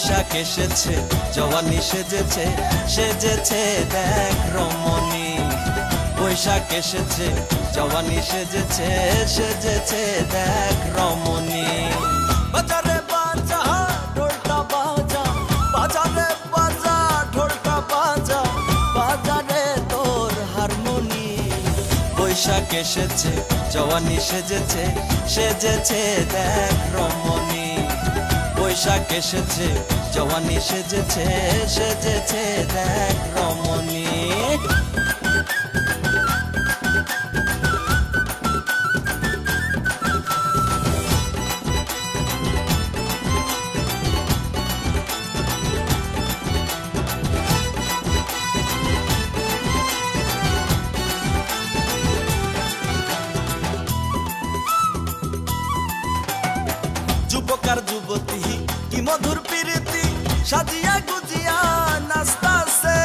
বৈশাখ এসেছে জওয়ানি সেজেছে সেজেছে দেখ রমণী বৈশাখ এসেছে জওয়ানি সেজেছে সেজেছে দেখ রমণী বাজারে বাজা ঢোলটা বাজা বাজারে বাজা ঢোলটা বাজা বাজারে তোর হারমোনি বৈশাখ এসেছে জওয়ানি সেজেছে সেজেছে দেখ রমণী বৈশাখ এসেছে জওয়ানি সেজেছে সেজেছে দেখ রমণী যুবকার যুবতী কি মধুর প্রীতি সাজিয়া গুজিয়া নাচতাছে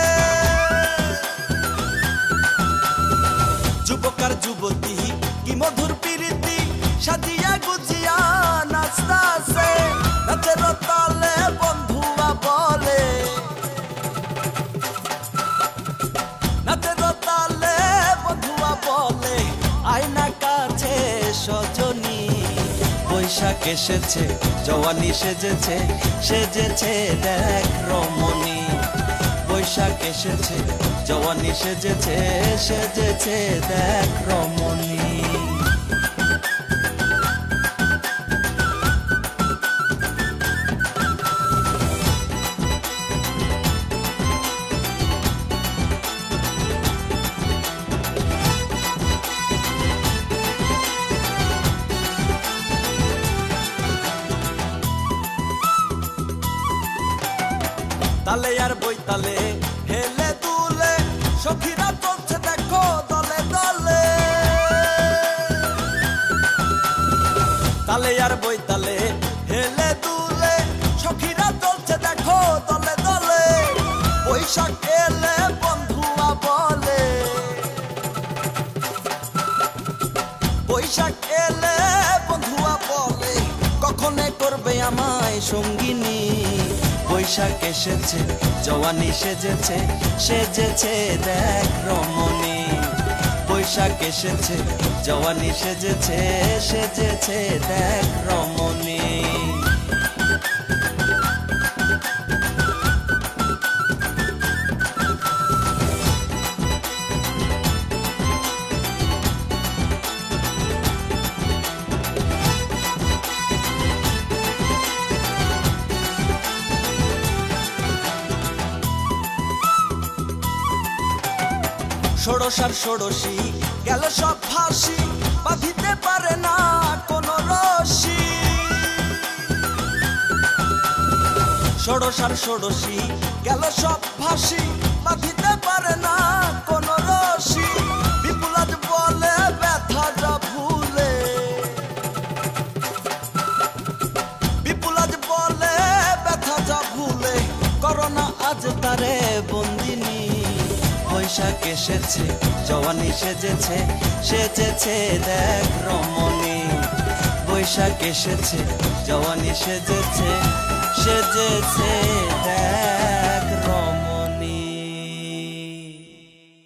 যুবকার যুবতী কি মধুর প্রীতি সাজিয়া গুজিয়া নাচতাছে নাচের তালে বন্ধুয়া বলে নাচের তালে বন্ধুয়া বলে আয়না কাছে সজনী বৈশাখ এসেছে জওয়ানি সেজেছে সেজেছে দেখ রমণী বৈশাখ এসেছে জওয়ানি সেজেছে সেজেছে দেখ রমণী তালে আর বইতালে হেলে দুলে সখীরা চলছে দেখো দলে দলে তালে আর বইতালে হেলে দুলে সখীরা চলছে দেখো দলে দলে বৈশাখ এলে বন্ধুয়া বলে বৈশাখ এলে বন্ধুয়া বলে কখনে করবে আমায় সঙ্গিনী বৈশাখ এসেছে জওয়ানি সেজেছে সেজেছে দেখ রমণী বৈশাখ এসেছে জওয়ানি সেজেছে সেজেছে দেখ রমণী ষোড়শ আর ষোড়শী গেল সব ফাঁসি বাঁধিতে পারে না কোনো রশি ষোড়শ আর ষোড়শী গেল সব ফাঁসি বাঁধিতে পারে না কোনো রশি বিপুল আজ বলে ব্যথা যা ভুলে বিপুল আজ বলে ব্যথা যা ভুলে করোনা আজ তারে বন্দিনী বৈশাখ এসেছে জওয়ানি সেজেছে সেজেছে দেখ রমণী বৈশাখ এসেছে জওয়ানি সেজেছে সেজেছে